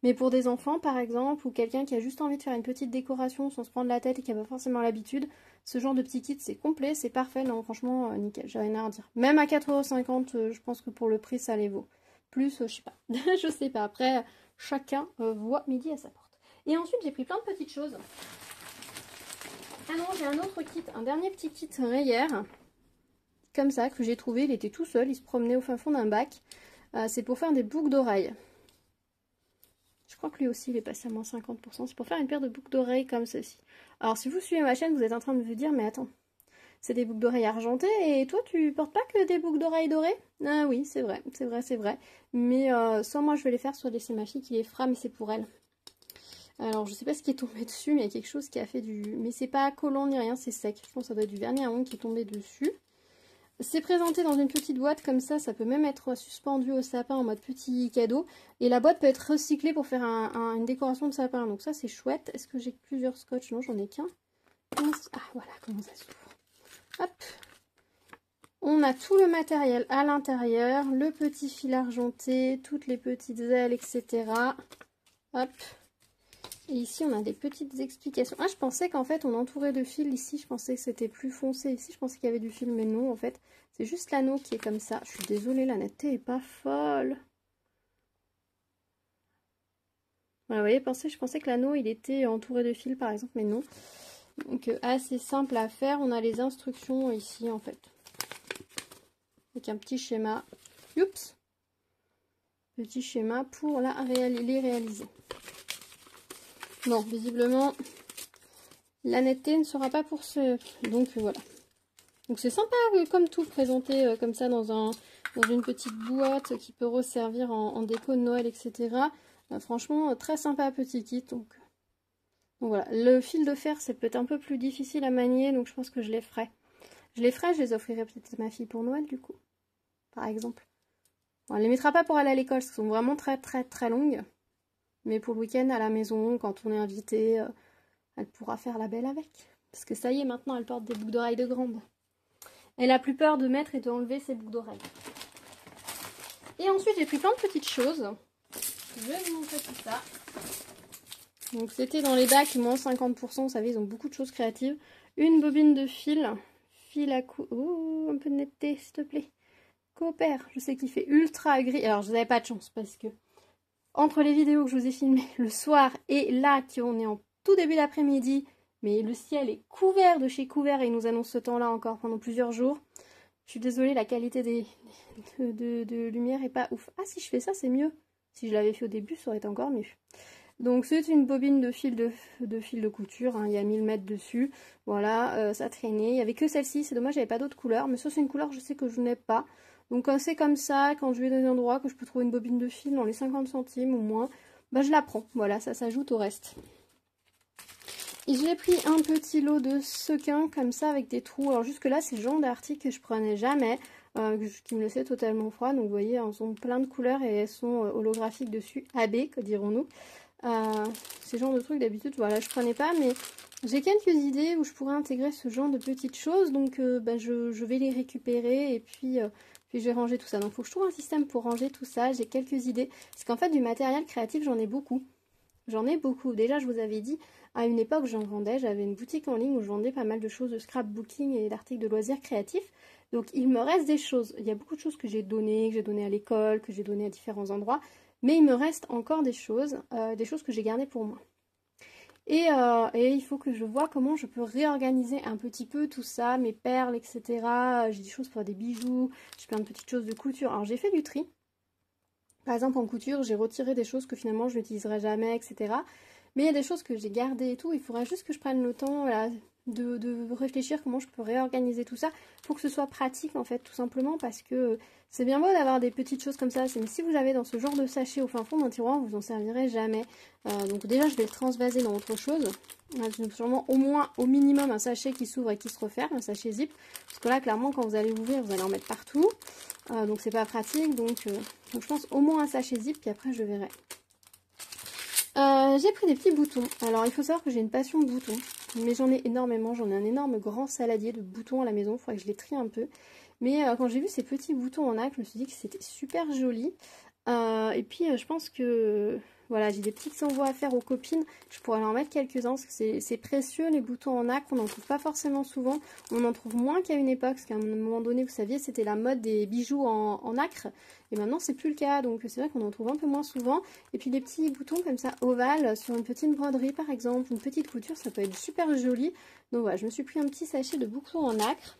Mais pour des enfants, par exemple, ou quelqu'un qui a juste envie de faire une petite décoration sans se prendre la tête et qui n'a pas forcément l'habitude, ce genre de petit kit, c'est complet, c'est parfait. Non, franchement, nickel, j'ai rien à redire. Même à 4,50 €, je pense que pour le prix, ça les vaut. Plus, je sais pas. Je sais pas. Après, chacun voit midi à sa porte. Et ensuite, j'ai pris plein de petites choses. Ah non, j'ai un autre kit, un dernier petit kit hier. Comme ça, que j'ai trouvé. Il était tout seul, il se promenait au fin fond d'un bac. C'est pour faire des boucles d'oreilles. Je crois que lui aussi il est passé à moins 50%. C'est pour faire une paire de boucles d'oreilles comme ceci. Alors si vous suivez ma chaîne, vous êtes en train de vous dire, mais attends, c'est des boucles d'oreilles argentées et toi tu portes pas que des boucles d'oreilles dorées? Ah oui, c'est vrai, c'est vrai, c'est vrai. Mais soit moi je vais les faire, soit laisser ma fille qui les fera, mais c'est pour elle. Alors je sais pas ce qui est tombé dessus, mais il y a quelque chose qui a fait du... Mais c'est pas collant ni rien, c'est sec. Je pense que ça doit être du vernis à ongles qui est tombé dessus. C'est présenté dans une petite boîte comme ça peut même être suspendu au sapin en mode petit cadeau. Et la boîte peut être recyclée pour faire une décoration de sapin. Donc ça c'est chouette. Est-ce que j'ai plusieurs scotch? Non, j'en ai qu'un. Ah voilà comment ça s'ouvre. Hop. On a tout le matériel à l'intérieur, le petit fil argenté, toutes les petites ailes, etc. Hop. Et ici, on a des petites explications. Ah, je pensais qu'en fait, on entourait de fil ici. Je pensais que c'était plus foncé. Ici, je pensais qu'il y avait du fil, mais non, en fait. C'est juste l'anneau qui est comme ça. Je suis désolée, la netteté est pas folle. Voilà, vous voyez, je pensais que l'anneau, il était entouré de fil, par exemple, mais non. Donc, assez simple à faire. On a les instructions ici, en fait. Avec un petit schéma. Oups! Petit schéma pour les réaliser. Non, visiblement, la netteté ne sera pas pour ce... Donc voilà. Donc c'est sympa comme tout, présenté comme ça dans une petite boîte qui peut resservir en déco de Noël, etc. Franchement, très sympa petit kit. Donc voilà. Le fil de fer, c'est peut-être un peu plus difficile à manier, donc je pense que je les ferai. Je les offrirai peut-être à ma fille pour Noël, du coup. Par exemple. Bon, elle ne les mettra pas pour aller à l'école, parce qu'elles sont vraiment très très très longues. Mais pour le week-end à la maison, quand on est invité, elle pourra faire la belle avec. Parce que ça y est, maintenant, elle porte des boucles d'oreilles de grande. Elle a plus peur de mettre et d'enlever ses boucles d'oreilles. Et ensuite, j'ai pris plein de petites choses. Je vais vous montrer tout ça. Donc, c'était dans les bacs, moins 50%. Vous savez, ils ont beaucoup de choses créatives. Une bobine de fil. Fil à cou... Oh, un peu de netteté, s'il te plaît. Coopère. Je sais qu'il fait ultra gris. Alors, je n'avais pas de chance parce que entre les vidéos que je vous ai filmées le soir et là, qu'on est en tout début d'après-midi, mais le ciel est couvert de chez couvert et il nous annonce ce temps-là encore pendant plusieurs jours. Je suis désolée, la qualité de lumière est pas ouf. Ah, si je fais ça, c'est mieux. Si je l'avais fait au début, ça aurait été encore mieux. Donc c'est une bobine de fil de couture, hein. Il y a 1000 mètres dessus. Voilà, ça traînait. Il n'y avait que celle-ci, c'est dommage, il n'y avait pas d'autres couleurs. Mais ça, c'est une couleur, je sais que je n'ai pas. Donc quand c'est comme ça, quand je vais dans un endroit que je peux trouver une bobine de fil dans les 50 centimes ou moins, bah je la prends. Voilà, ça s'ajoute au reste. Et j'ai pris un petit lot de sequins comme ça avec des trous. Alors jusque là, c'est le genre d'article que je prenais jamais, qui me laissait totalement froid. Donc vous voyez, elles sont plein de couleurs et elles sont holographiques dessus, AB, que dirons-nous. Ces genres de trucs d'habitude, voilà, je prenais pas, mais j'ai quelques idées où je pourrais intégrer ce genre de petites choses. Donc bah, je vais les récupérer et puis je vais ranger tout ça. Donc il faut que je trouve un système pour ranger tout ça. J'ai quelques idées. Parce qu'en fait, du matériel créatif, j'en ai beaucoup. J'en ai beaucoup. Déjà, je vous avais dit, à une époque, j'en vendais. J'avais une boutique en ligne où je vendais pas mal de choses de scrapbooking et d'articles de loisirs créatifs. Donc, il me reste des choses. Il y a beaucoup de choses que j'ai données à l'école, que j'ai données à différents endroits. Mais il me reste encore des choses que j'ai gardées pour moi. Et il faut que je vois comment je peux réorganiser un petit peu tout ça, mes perles, etc. J'ai des choses pour des bijoux, j'ai plein de petites choses de couture. Alors, j'ai fait du tri. Par exemple, en couture, j'ai retiré des choses que finalement je n'utiliserai jamais, etc. Mais il y a des choses que j'ai gardées et tout. Il faudra juste que je prenne le temps, voilà, de réfléchir comment je peux réorganiser tout ça pour que ce soit pratique, en fait, tout simplement. Parce que c'est bien beau d'avoir des petites choses comme ça. Mais si vous avez dans ce genre de sachet au fin fond d'un tiroir, vous n'en servirez jamais. Donc déjà, je vais le transvaser dans autre chose. Sûrement au moins, au minimum, un sachet qui s'ouvre et qui se referme, un sachet zip. Parce que là, clairement, quand vous allez l'ouvrir, vous allez en mettre partout. Donc c'est pas pratique, donc je pense au moins un sachet zip, puis après je verrai. J'ai pris des petits boutons. Alors il faut savoir que j'ai une passion de boutons, mais j'en ai énormément. J'en ai un énorme grand saladier de boutons à la maison, il faudrait que je les trie un peu. Mais quand j'ai vu ces petits boutons en acre, je me suis dit que c'était super joli. Et puis je pense que voilà, j'ai des petits envois à faire aux copines. Je pourrais en mettre quelques-uns parce que c'est précieux les boutons en acre. On n'en trouve pas forcément souvent. On en trouve moins qu'à une époque parce qu'à un moment donné, vous saviez, c'était la mode des bijoux en acre. Et maintenant, c'est plus le cas. Donc c'est vrai qu'on en trouve un peu moins souvent. Et puis des petits boutons comme ça ovales sur une petite broderie par exemple, une petite couture, ça peut être super joli. Donc voilà, je me suis pris un petit sachet de boutons en acre.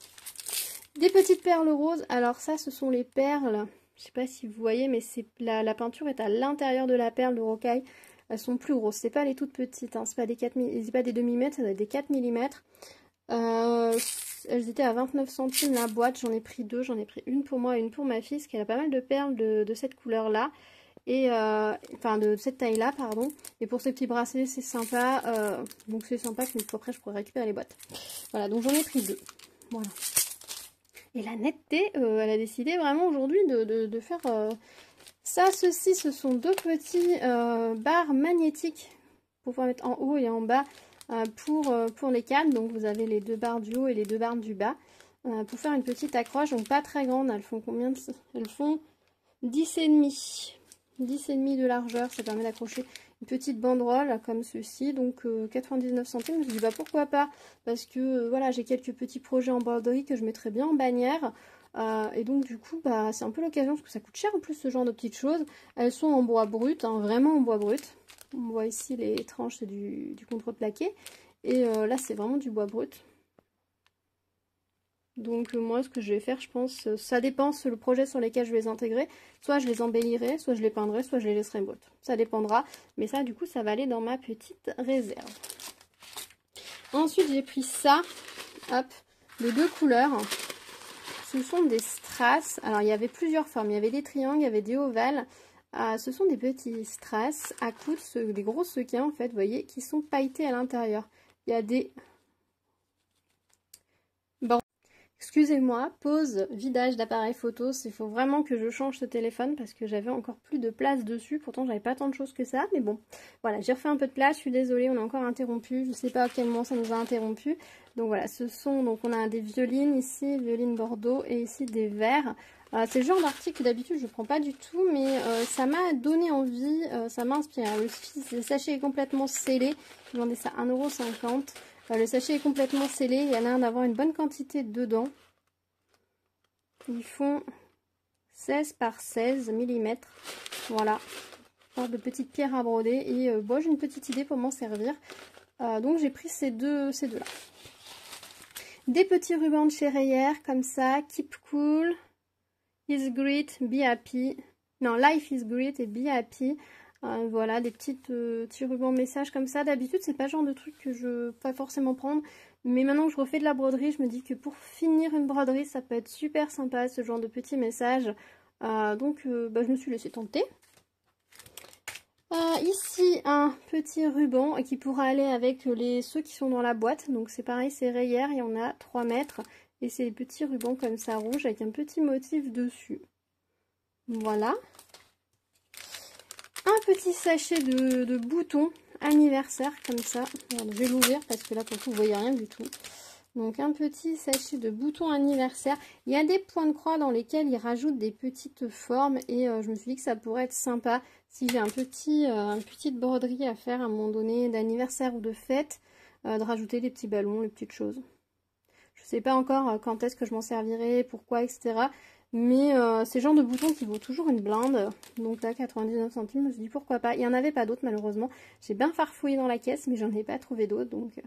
Des petites perles roses. Alors ça, ce sont les perles. Je sais pas si vous voyez, mais la peinture est à l'intérieur de la perle de rocaille. Elles sont plus grosses. C'est pas les toutes petites. Hein. C'est pas des demi-mètres, ça doit être des 4 mm. Elles étaient à 29 centimes la boîte. J'en ai pris deux. J'en ai pris une pour moi et une pour ma fille. Parce qu'elle a pas mal de perles de cette couleur-là. Et enfin de cette taille-là, pardon. Et pour ces petits bracelets, c'est sympa. Donc c'est sympa qu'une fois après, je pourrais récupérer les boîtes. Voilà, donc j'en ai pris deux. Voilà. Et la netteté, elle a décidé vraiment aujourd'hui de faire ça. Ceci, ce sont deux petits barres magnétiques pour pouvoir mettre en haut et en bas pour les cannes. Donc vous avez les deux barres du haut et les deux barres du bas pour faire une petite accroche. Donc pas très grande, elles font combien elles font 10,5. 10,5 de largeur, ça permet d'accrocher une petite banderole comme ceci, donc 99 centimes. Je me suis dit bah pourquoi pas, parce que voilà, j'ai quelques petits projets en broderie que je mettrais bien en bannière. Et donc du coup bah c'est un peu l'occasion, parce que ça coûte cher en plus ce genre de petites choses. Elles sont en bois brut, hein, vraiment en bois brut. On voit ici les tranches, c'est du contreplaqué. Et là c'est vraiment du bois brut. Donc moi ce que je vais faire, je pense, ça dépend le projet sur lesquels je vais les intégrer. Soit je les embellirai, soit je les peindrai, soit je les laisserai brutes. Ça dépendra. Mais ça du coup ça va aller dans ma petite réserve. Ensuite j'ai pris ça, hop, de deux couleurs. Ce sont des strass. Alors il y avait plusieurs formes, il y avait des triangles, il y avait des ovales. Ce sont des petits strass à coude, des gros sequins en fait, vous voyez, qui sont pailletés à l'intérieur. Il y a des... Excusez-moi, pause, vidage d'appareil photo, il faut vraiment que je change ce téléphone parce que j'avais encore plus de place dessus, pourtant j'avais pas tant de choses que ça, mais bon, voilà, j'ai refait un peu de place, je suis désolée, on a encore interrompu, je sais pas à quel moment ça nous a interrompu, donc voilà, donc on a des violines ici, violines bordeaux, et ici des verres. C'est le genre d'article que d'habitude je ne prends pas du tout, mais ça m'a donné envie, ça m'a inspiré. Le sachet est complètement scellé, je vendais ça 1,50 €. Le sachet est complètement scellé, il y a l'air d'avoir une bonne quantité dedans. Ils font 16 par 16 mm. Voilà, de petites pierres à broder. Et bon, j'ai une petite idée pour m'en servir. Donc j'ai pris ces deux-là. Des petits rubans de chez Rayer, comme ça. Keep cool, is great, be happy. Non, life is great et be happy. Voilà, des petits rubans messages comme ça. D'habitude, c'est pas le genre de truc que je pas forcément prendre. Mais maintenant que je refais de la broderie, je me dis que pour finir une broderie, ça peut être super sympa, ce genre de petits messages. Donc, bah, je me suis laissée tenter. Ici, un petit ruban qui pourra aller avec ceux qui sont dans la boîte. Donc, c'est pareil, c'est Rayer, il y en a 3 mètres. Et c'est des petits rubans comme ça, rouge, avec un petit motif dessus. Voilà. Un petit sachet de boutons anniversaire comme ça. Alors, je vais l'ouvrir parce que là pour le coup vous voyez rien du tout. Donc un petit sachet de boutons anniversaire. Il y a des points de croix dans lesquels ils rajoutent des petites formes et je me suis dit que ça pourrait être sympa si j'ai une petite broderie à faire à un moment donné d'anniversaire ou de fête, de rajouter des petits ballons, les petites choses. Je sais pas encore quand est-ce que je m'en servirai, pourquoi, etc. Mais c'est le genre de bouton qui vaut toujours une blinde. Donc là, 99 centimes, je me suis dit pourquoi pas. Il n'y en avait pas d'autres malheureusement. J'ai bien farfouillé dans la caisse, mais j'en ai pas trouvé d'autres. Donc...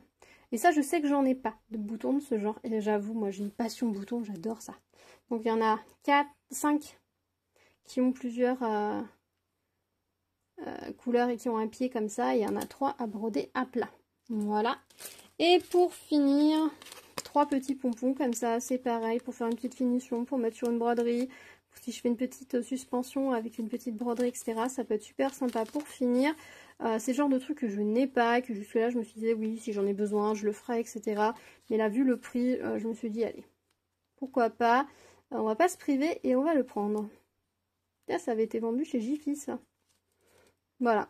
Et ça, je sais que j'en ai pas de boutons de ce genre. Et j'avoue, moi j'ai une passion bouton, j'adore ça. Donc il y en a 5 qui ont plusieurs couleurs et qui ont un pied comme ça. Et il y en a 3 à broder à plat. Voilà. Et pour finir... 3 petits pompons comme ça, c'est pareil pour faire une petite finition, pour mettre sur une broderie. Si je fais une petite suspension avec une petite broderie, etc., ça peut être super sympa pour finir. C'est le genre de truc que je n'ai pas, que jusque là je me suis dit oui, si j'en ai besoin, je le ferai, etc. Mais là, vu le prix, je me suis dit allez, pourquoi pas, on va pas se priver et on va le prendre. Là, ça avait été vendu chez Jiffy, ça. Voilà.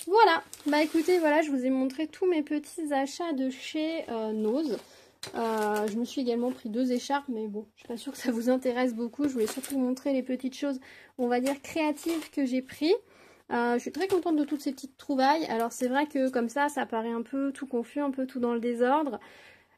Voilà. Bah écoutez, voilà, je vous ai montré tous mes petits achats de chez Nose. Je me suis également pris 2 écharpes, mais bon, je suis pas sûre que ça vous intéresse beaucoup. Je voulais surtout vous montrer les petites choses, on va dire, créatives que j'ai pris. Je suis très contente de toutes ces petites trouvailles. Alors c'est vrai que comme ça paraît un peu tout confus, un peu tout dans le désordre.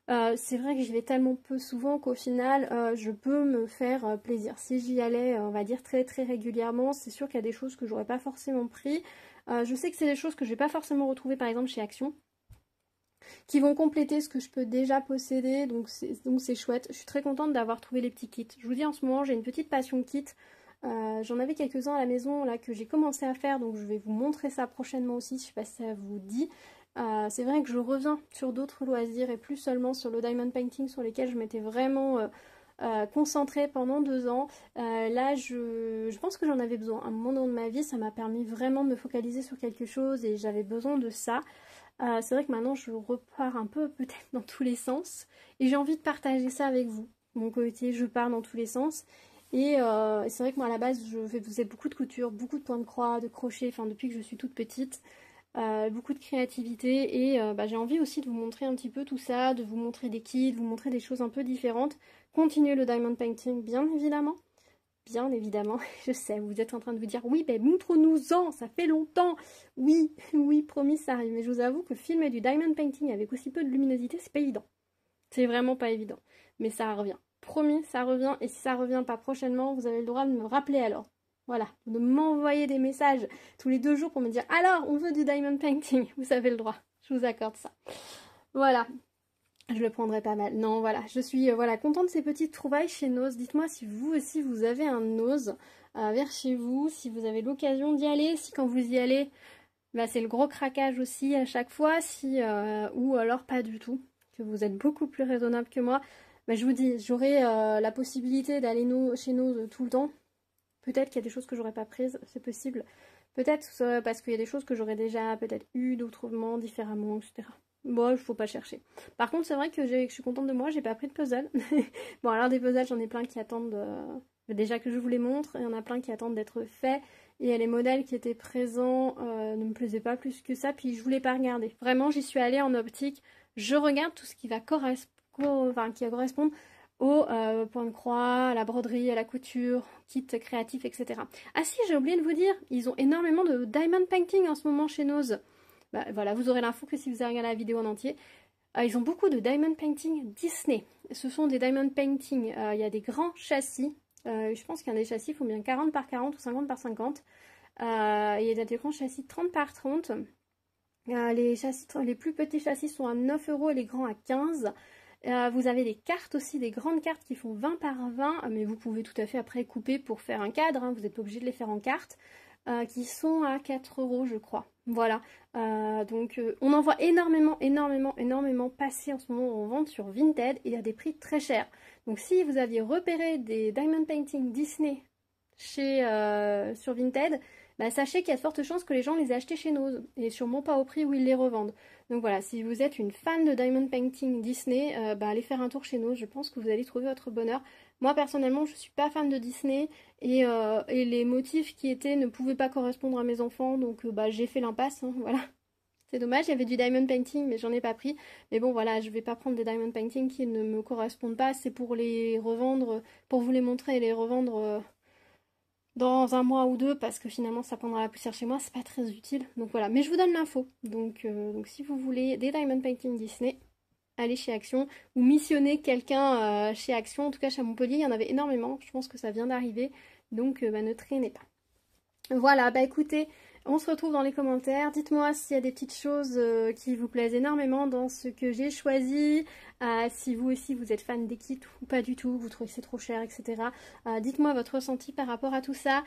C'est vrai que j'y vais tellement peu souvent qu'au final, je peux me faire plaisir. Si j'y allais, on va dire, très très régulièrement, c'est sûr qu'il y a des choses que j'aurais pas forcément pris. Je sais que c'est des choses que je vais pas forcément retrouver par exemple chez Action, qui vont compléter ce que je peux déjà posséder, donc c'est chouette. Je suis très contente d'avoir trouvé les petits kits. Je vous dis, en ce moment j'ai une petite passion kit. J'en avais quelques-uns à la maison là que j'ai commencé à faire, donc je vais vous montrer ça prochainement aussi, je sais pas si ça vous dit. C'est vrai que je reviens sur d'autres loisirs et plus seulement sur le diamond painting sur lesquels je m'étais vraiment concentrée pendant 2 ans. Là je pense que j'en avais besoin. À un moment dans ma vie, ça m'a permis vraiment de me focaliser sur quelque chose et j'avais besoin de ça. C'est vrai que maintenant je repars un peu peut-être dans tous les sens et j'ai envie de partager ça avec vous. mon côté je pars dans tous les sens. Et c'est vrai que moi à la base je faisais beaucoup de couture, beaucoup de points de croix, de crochet, enfin depuis que je suis toute petite. Beaucoup de créativité et j'ai envie aussi de vous montrer un petit peu tout ça, de vous montrer des kits, de vous montrer des choses un peu différentes. Continuer le diamond painting bien évidemment. Bien évidemment, je sais, vous êtes en train de vous dire oui, ben montre-nous-en, ça fait longtemps. Oui, oui, promis, ça arrive. Mais je vous avoue que filmer du diamond painting avec aussi peu de luminosité, c'est pas évident. C'est vraiment pas évident. Mais ça revient. Promis, ça revient. Et si ça revient pas prochainement, vous avez le droit de me rappeler alors. Voilà, de m'envoyer des messages tous les 2 jours pour me dire alors, on veut du diamond painting. Vous avez le droit, je vous accorde ça. Voilà. Je le prendrai pas mal. Non, voilà, je suis voilà, contente de ces petites trouvailles chez Nose. Dites-moi si vous aussi vous avez un Nose vers chez vous, si vous avez l'occasion d'y aller, si quand vous y allez, bah, c'est le gros craquage aussi à chaque fois, si ou alors pas du tout, que vous êtes beaucoup plus raisonnable que moi. Bah, je vous dis, j'aurai la possibilité d'aller chez Nose tout le temps. Peut-être qu'il y a des choses que j'aurais pas prises, c'est possible. Peut-être parce qu'il y a des choses que j'aurais déjà peut-être eues d'autrement, différemment, etc. Bon, il faut pas chercher. Par contre, c'est vrai que je suis contente de moi, j'ai pas pris de puzzle. Bon, alors des puzzles, j'en ai plein qui attendent déjà que je vous les montre, et il y en a plein qui attendent d'être faits. Et les modèles qui étaient présents ne me plaisaient pas plus que ça, puis je voulais pas regarder. Vraiment, j'y suis allée en optique. Je regarde tout ce qui va correspondre au point de croix, à la broderie, à la couture, kit créatif, etc. Ah si, j'ai oublié de vous dire, ils ont énormément de diamond painting en ce moment chez Nose. Bah, voilà, vous aurez l'info que si vous avez regardé la vidéo en entier. Ils ont beaucoup de diamond painting Disney. Ce sont des diamond painting. Il y a des grands châssis. Je pense qu'il y a des châssis, il faut bien 40 par 40 ou 50 par 50. Il y a des grands châssis 30 par 30. Les plus petits châssis sont à 9 € et les grands à 15. Vous avez des cartes aussi, des grandes cartes qui font 20 par 20. Mais vous pouvez tout à fait après couper pour faire un cadre. Hein, vous n'êtes pas obligé de les faire en cartes. Qui sont à 4 € je crois. Voilà, donc on en voit énormément passer en ce moment en vente sur Vinted et à des prix très chers. Donc si vous aviez repéré des diamond painting Disney sur Vinted, bah, sachez qu'il y a de fortes chances que les gens les aient achetés chez Nose et sûrement pas au prix où ils les revendent. Donc voilà, si vous êtes une fan de diamond painting Disney, allez faire un tour chez Nose, je pense que vous allez trouver votre bonheur. Moi personnellement, je suis pas fan de Disney et les motifs qui étaient ne pouvaient pas correspondre à mes enfants, donc j'ai fait l'impasse, hein, voilà. C'est dommage, il y avait du diamond painting mais j'en ai pas pris. Mais bon voilà, je vais pas prendre des diamond painting qui ne me correspondent pas, c'est pour les revendre, pour vous les montrer et les revendre dans 1 mois ou 2 parce que finalement ça prendra la poussière chez moi, c'est pas très utile. Donc voilà, mais je vous donne l'info. Donc si vous voulez des diamond painting Disney, allez chez Action ou missionner quelqu'un chez Action. En tout cas chez Montpellier, il y en avait énormément. Je pense que ça vient d'arriver. Donc ne traînez pas. Voilà, bah écoutez, on se retrouve dans les commentaires. Dites-moi s'il y a des petites choses qui vous plaisent énormément dans ce que j'ai choisi. Si vous aussi vous êtes fan des kits ou pas du tout, vous trouvez que c'est trop cher, etc. Dites-moi votre ressenti par rapport à tout ça.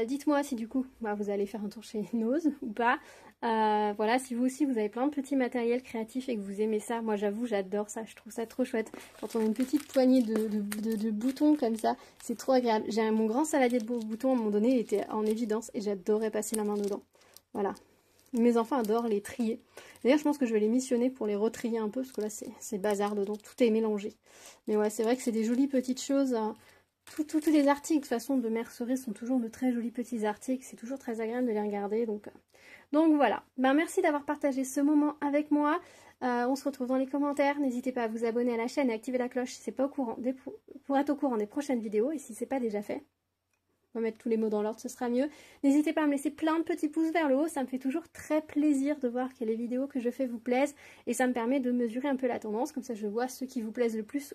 Dites-moi si du coup vous allez faire un tour chez Nose ou pas. Voilà, si vous aussi vous avez plein de petits matériels créatifs et que vous aimez ça, moi j'avoue j'adore ça, je trouve ça trop chouette. Quand on a une petite poignée de boutons comme ça, c'est trop agréable. J'ai mon grand saladier de boutons à un moment donné, il était en évidence et j'adorais passer la main dedans. Voilà. Mes enfants adorent les trier. D'ailleurs je pense que je vais les missionner pour les retrier un peu parce que là c'est bazar dedans, tout est mélangé. Mais ouais, c'est vrai que c'est des jolies petites choses. Tous les articles de toute façon de mercerie sont toujours de très jolis petits articles, c'est toujours très agréable de les regarder. Donc voilà, merci d'avoir partagé ce moment avec moi. On se retrouve dans les commentaires. N'hésitez pas à vous abonner à la chaîne et activer la cloche si c'est pas au courant pour être au courant des prochaines vidéos et si c'est pas déjà fait. On va mettre tous les mots dans l'ordre, ce sera mieux. N'hésitez pas à me laisser plein de petits pouces vers le haut, ça me fait toujours très plaisir de voir que les vidéos que je fais vous plaisent et ça me permet de mesurer un peu la tendance, comme ça je vois ceux qui vous plaisent le plus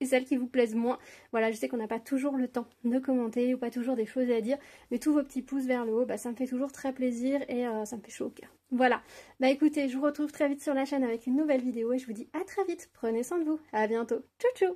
et celles qui vous plaisent moins. Voilà, je sais qu'on n'a pas toujours le temps de commenter ou pas toujours des choses à dire, mais tous vos petits pouces vers le haut, ça me fait toujours très plaisir et ça me fait chaud au cœur. Voilà, écoutez, je vous retrouve très vite sur la chaîne avec une nouvelle vidéo et je vous dis à très vite. Prenez soin de vous, à bientôt, tchou tchou.